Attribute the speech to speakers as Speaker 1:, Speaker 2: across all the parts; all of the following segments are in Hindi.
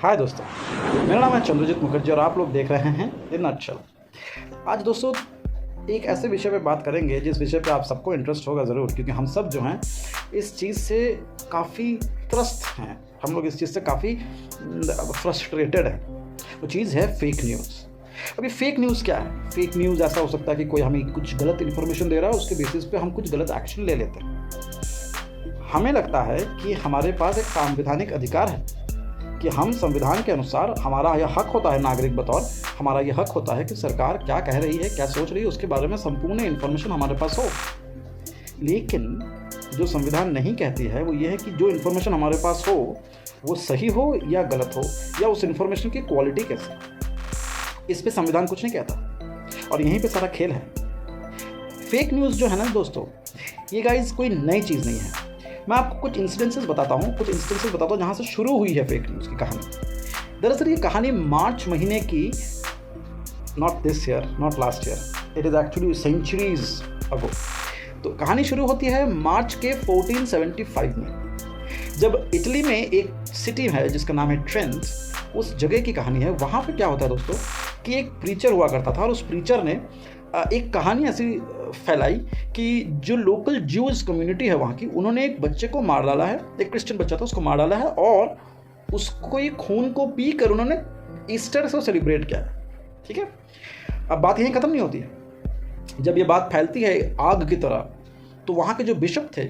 Speaker 1: हाय दोस्तों, मेरा नाम है चंद्रजीत मुखर्जी और आप लोग देख रहे हैं इन नटशल। आज दोस्तों एक ऐसे विषय पे बात करेंगे जिस विषय पे आप सबको इंटरेस्ट होगा ज़रूर, क्योंकि हम सब जो हैं इस चीज़ से काफ़ी त्रस्त हैं। हम लोग इस चीज़ से काफ़ी फ्रस्ट्रेटेड हैं। वो चीज़ है फेक न्यूज़। अभी फेक न्यूज़ क्या है? फेक न्यूज़ ऐसा हो सकता है कि कोई हमें कुछ गलत इन्फॉर्मेशन दे रहा है, उसके बेसिस पे हम कुछ गलत एक्शन ले लेते हैं। हमें लगता है कि हमारे पास एक संवैधानिक अधिकार है कि हम संविधान के अनुसार, हमारा यह हक होता है नागरिक बतौर, हमारा यह हक होता है कि सरकार क्या कह रही है, क्या सोच रही है, उसके बारे में संपूर्ण इन्फॉर्मेशन हमारे पास हो। लेकिन जो संविधान नहीं कहती है वो ये है कि जो इन्फॉर्मेशन हमारे पास हो वो सही हो या गलत हो, या उस इन्फॉर्मेशन की क्वालिटी कैसी। इस पे संविधान कुछ नहीं कहता और यहीं पे सारा खेल है। फेक न्यूज़ जो है ना दोस्तों, ये गाइस कोई नई चीज़ नहीं है। मैं आपको कुछ इंसिडेंसेस बताता हूँ जहाँ से शुरू हुई है फेक न्यूज़ की कहानी। दरअसल ये कहानी मार्च महीने की, not this year, not last year, it is actually centuries ago. तो कहानी शुरू होती है मार्च के 1475 में, जब इटली में एक सिटी है जिसका नाम है ट्रेंट। उस जगह की कहानी है। वहाँ पे क्या होता है दोस्तों कि एक प्रीचर हुआ करता था और उस प्रीचर ने एक कहानी ऐसी फैलाई कि जो लोकल ज्यूज कम्युनिटी है वहाँ की, उन्होंने एक बच्चे को मार डाला है। एक क्रिश्चियन बच्चा था, उसको मार डाला है और उसको ये खून को पी कर उन्होंने ईस्टर से सेलिब्रेट किया है। ठीक है, अब बात यहीं ख़त्म नहीं होती है। जब ये बात फैलती है आग की तरह, तो वहाँ के जो बिशप थे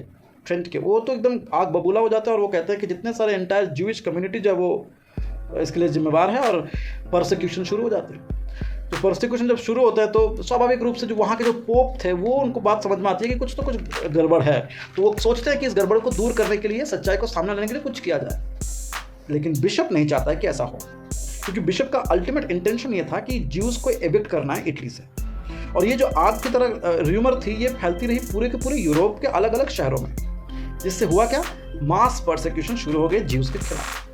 Speaker 1: ट्रेंट के, वो तो एकदम आग बबूला हो जाता है और वो कहते हैं कि जितने सारे एंटायर ज्यूइश कम्युनिटी जो है वो इसके लिए जिम्मेवार है, और परसिक्यूशन शुरू हो जाते हैं। तो परसिक्यूशन जब शुरू होता है तो स्वाभाविक रूप से जो वहाँ के जो पोप थे वो, उनको बात समझ में आती है कि कुछ गड़बड़ है। तो वो सोचते हैं कि इस गड़बड़ को दूर करने के लिए, सच्चाई को सामने लाने के लिए कुछ किया जाए। लेकिन बिशप नहीं चाहता है कि ऐसा हो, क्योंकि बिशप का अल्टीमेट इंटेंशन ये था कि ज्यूज को एविक्ट करना है इटली से। और ये जो आग की तरह र्यूमर थी, ये फैलती रही पूरे के पूरे यूरोप के अलग अलग शहरों में, जिससे हुआ क्या, मास परसिक्यूशन शुरू हो गए ज्यूज के खिलाफ।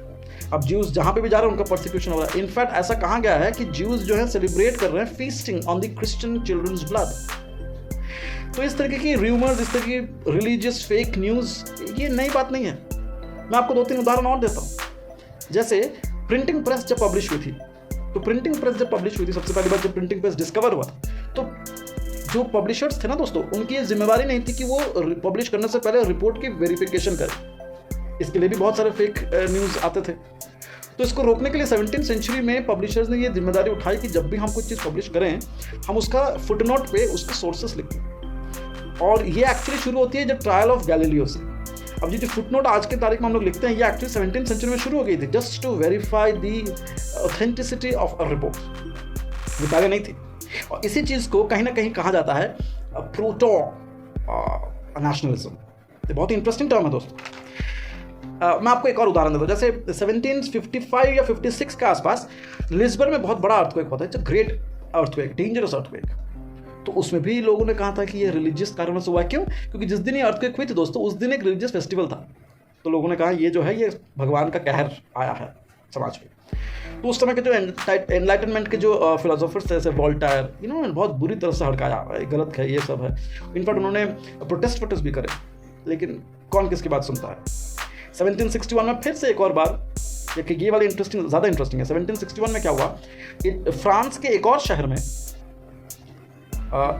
Speaker 1: अब ज्यूज जहाँ पे भी जा रहे हैं उनका परसिक्यूशन हो रहा है। इनफैक्ट ऐसा कहा गया है कि ज्यूज जो है सेलिब्रेट कर रहे हैं feasting on the Christian children's blood. तो इस तरीके की र्यूमर्स, इस तरह की रिलीजियस फेक न्यूज़, ये नई बात नहीं है। मैं आपको 2-3 उदाहरण और देता हूँ। जैसे प्रिंटिंग प्रेस जब पब्लिश हुई थी, सबसे पहली बार जब प्रिंटिंग प्रेस डिस्कवर हुआ था, तो जो पब्लिशर्स थे ना दोस्तों, उनकी ये जिम्मेवारी नहीं थी कि वो पब्लिश करने से पहले रिपोर्ट की वेरिफिकेशन करें। इसके लिए भी बहुत सारे फेक न्यूज़ आते थे। तो इसको रोकने के लिए 17वीं सेंचुरी में पब्लिशर्स ने ये जिम्मेदारी उठाई कि जब भी हम कोई चीज़ पब्लिश करें, हम उसका फुटनोट पे उसके सोर्सेस लिखें। और ये एक्चुअली शुरू होती है जब ट्रायल ऑफ गैलीलियो से। अब ये जो फुटनोट आज के तारीख में हम लोग लिखते हैं, ये एक्चुअली 17वीं सेंचुरी में शुरू हो गई थी, just to verify the authenticity of a report. वो पहले नहीं थी। और इसी चीज़ को कहीं ना कहीं कहा जाता है प्रोटो नेशनलिज्म। ये बहुत ही इंटरेस्टिंग टर्म है दोस्तों। मैं आपको एक और उदाहरण देता हूँ। जैसे 1755 या 56 के आसपास लिस्बन में बहुत बड़ा अर्थक्वेक होता है, it's a great earthquake, dangerous earthquake. तो उसमें भी लोगों ने कहा था कि ये रिलीजियस कारणों से हुआ। क्यों? क्योंकि जिस दिन ये अर्थक्वेक हुई थी दोस्तों, उस दिन एक रिलीजियस फेस्टिवल था। तो लोगों ने कहा ये जो है, ये भगवान का कहर आया है समाज में। तो उस समय के जो एनलाइटनमेंट के जो फिलोसोफर्स थे, जैसे वोल्टायर, इन्होंने बहुत बुरी तरह से हड़काया, गलत है, ये सब है। इनफैक्ट उन्होंने प्रोटेस्ट भी करे, लेकिन कौन किसकी बात सुनता है। 1761 में फिर से एक और बार, ये वाली ज़्यादा इंटरेस्टिंग है। 1761 में क्या हुआ, फ्रांस के एक और शहर में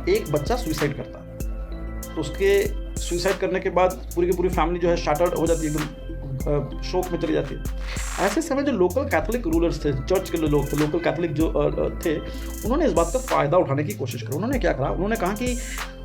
Speaker 1: एक बच्चा सुसाइड करता है। तो उसके सुसाइड करने के बाद पूरी की पूरी फैमिली जो है शैटर्ड हो जाती है, एकदम शोक में चली जाती है। ऐसे समय जो लोकल कैथोलिक रूलर्स थे, चर्च के लोग थे, लोकल कैथोलिक जो थे, उन्होंने इस बात का फ़ायदा उठाने की कोशिश करी। उन्होंने क्या कहा, उन्होंने कहा कि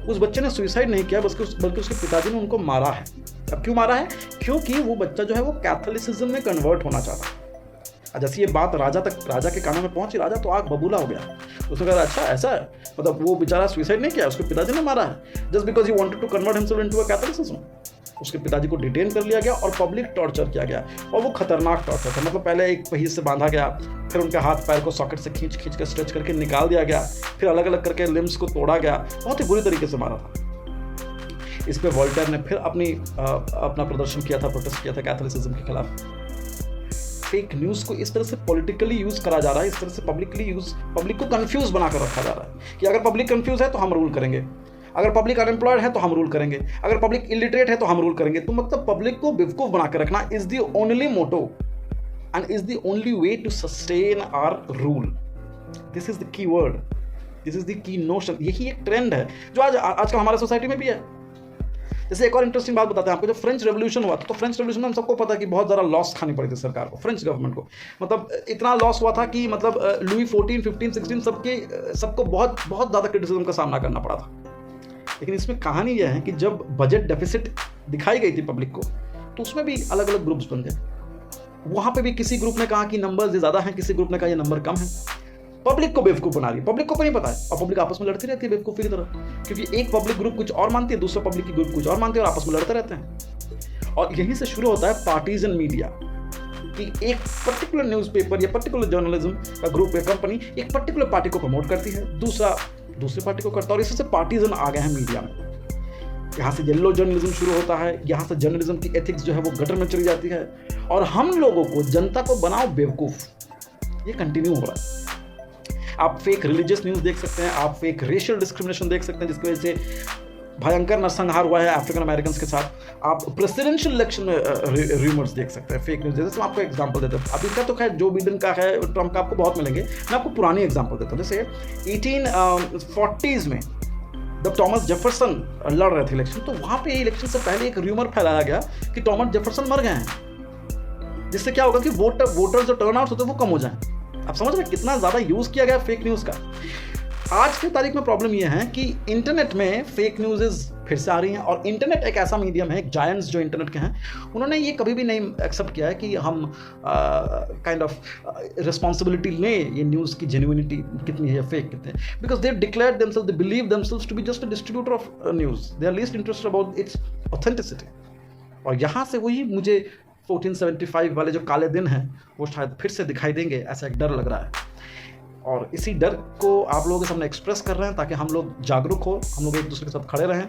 Speaker 1: उस बच्चे ने सुसाइड नहीं किया, बल्कि उसके पिताजी ने उनको मारा है। अब क्यों मारा है? क्योंकि वो बच्चा जो है वो कैथोलिसिज्म में कन्वर्ट होना चाहता है। जैसे ये बात राजा के कानों में पहुंची, राजा तो आग बबूला हो गया। उसने कहा अच्छा ऐसा है, मतलब वो बेचारा सुसाइड नहीं किया, उसके पिताजी ने मारा है, just because he wanted to convert himself into a Catholicism. उसके पिताजी को डिटेन कर लिया गया और पब्लिक टॉर्चर किया गया। और वो खतरनाक टॉर्चर था। मतलब पहले एक पहिए से बांधा गया, फिर उनके हाथ पैर को सॉकेट से खींच कर स्ट्रेच करके निकाल दिया गया, फिर अलग अलग करके लिम्स को तोड़ा गया। बहुत ही बुरी तरीके से मारा था। इस पे वोल्टेयर ने फिर अपना प्रदर्शन किया था, प्रोटेस्ट किया था कैथोलिसिज्म के खिलाफ। फेक न्यूज़ को इस तरह से पॉलिटिकली यूज़ करा जा रहा है, इस तरह से पब्लिक को कंफ्यूज बनाकर रखा जा रहा है कि अगर पब्लिक कंफ्यूज है तो हम रूल करेंगे, अगर पब्लिक अनएम्प्लॉयड है तो हम रूल करेंगे, अगर पब्लिक इलिटरेट है तो हम रूल करेंगे। तो मतलब पब्लिक को बेवकूफ़ बना कर रखना is the only motto and is the only way to sustain our rule. This is the key word, this is the key notion. यही एक ट्रेंड है जो आजकल हमारे सोसाइटी में भी है। जैसे एक और इंटरेस्टिंग बात बताते हैं आपको, जब फ्रेंच रेवोल्यूशन हुआ तो फ्रेंच रेवोल्यूशन में हम सबको पता है कि बहुत ज़्यादा लॉस खानी पड़ी थी सरकार को, फ्रेंच गवर्नमेंट को। मतलब इतना लॉस हुआ था कि मतलब लुई 14, 15, 16 सबको बहुत बहुत ज़्यादा क्रिटिसिज्म का सामना करना पड़ा था। लेकिन इसमें कहानी यह है कि जब बजट डेफिसिट दिखाई गई थी पब्लिक को, तो उसमें भी अलग अलग ग्रुप्स बन गए। वहाँ पे भी किसी ग्रुप ने कहा कि नंबर्स ज़्यादा हैं, किसी ग्रुप ने कहा ये नंबर कम है। पब्लिक को बेवकूफ़ बना रही, पब्लिक को नहीं पता है, और पब्लिक आपस में लड़ती रहती है बेवकूफ़ी की तरह, क्योंकि एक पब्लिक ग्रुप कुछ और मानती है, दूसरा पब्लिक की ग्रुप कुछ और मानती है, और आपस में लड़ते रहते हैं। और यहीं से शुरू होता है पार्टीजन मीडिया, कि एक पर्टिकुलर न्यूज़पेपर या पर्टिकुलर जर्नलिज्म का ग्रुप या कंपनी एक पर्टिकुलर पार्टी को प्रमोट करती है, दूसरा दूसरी पार्टी को करता है, और इससे पार्टीजन आ गए हैं मीडिया में। यहाँ से येलो जर्नलिज्म शुरू होता है, यहाँ से जर्नलिज्म की एथिक्स जो है वो गटर में चली जाती है, और हम लोगों को, जनता को बनाओ बेवकूफ़। ये कंटिन्यू हो रहा है। आप फेक रिलीजियस न्यूज़ देख सकते हैं, आप फेक रेशियल डिस्क्रिमिनेशन देख सकते हैं, जिसकी वजह से भयंकर नरसंहार हुआ है अफ्रीकन अमेरिकन के साथ। आप प्रेसिडेंशियल इलेक्शन में रूमर्स देख सकते हैं, फेक न्यूज़। जैसे मैं आपको एग्जांपल देता हूँ, अभी का तो खैर जो बिडेन का है, ट्रंप का आपको बहुत मिलेंगे, मैं आपको पुरानी एग्जांपल देता हूँ। जैसे 1840s में जब थॉमस जेफरसन लड़ रहे थे इलेक्शन, तो वहाँ पे इलेक्शन से पहले एक रूमर फैलाया गया कि थॉमस जेफरसन मर गए हैं, जिससे क्या होगा कि वोटर जो टर्नआउट होते हैं वो कम हो जाए। आप समझ रहे हैं कितना ज़्यादा यूज़ किया गया फेक न्यूज़ का। आज की तारीख में प्रॉब्लम यह है कि इंटरनेट में फेक न्यूज़ फिर से आ रही हैं, और इंटरनेट एक ऐसा मीडियम है, एक जायंट्स जो इंटरनेट के हैं, उन्होंने ये कभी भी नहीं एक्सेप्ट किया है कि हम काइंड ऑफ रिस्पॉन्सिबिलिटी लें ये न्यूज़ की जेन्युइनिटी कितनी है, फेक कितने, because they declare themselves, they believe themselves to be just a distributor of news, they are least interested about its authenticity. और यहाँ से वही मुझे 1475 वाले जो काले दिन हैं वो शायद फिर से दिखाई देंगे, ऐसा एक डर लग रहा है। और इसी डर को आप लोगों के सामने एक्सप्रेस कर रहे हैं, ताकि हम लोग जागरूक हो, हम लोग एक दूसरे के साथ खड़े रहें,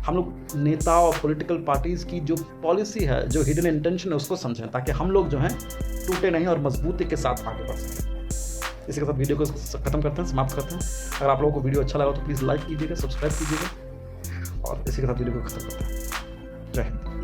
Speaker 1: हम लोग नेता और पॉलिटिकल पार्टीज़ की जो पॉलिसी है, जो हिडन इंटेंशन है, उसको समझें, ताकि हम लोग जो हैं टूटे नहीं और मजबूती के साथ आगे बढ़ सकें। इसी के साथ वीडियो को खत्म करते हैं, समाप्त करते हैं। अगर आप लोगों को वीडियो अच्छा लगा तो प्लीज़ लाइक कीजिएगा, सब्सक्राइब कीजिएगा, और इसी के साथ वीडियो को खत्म करते हैं। जय हिंद।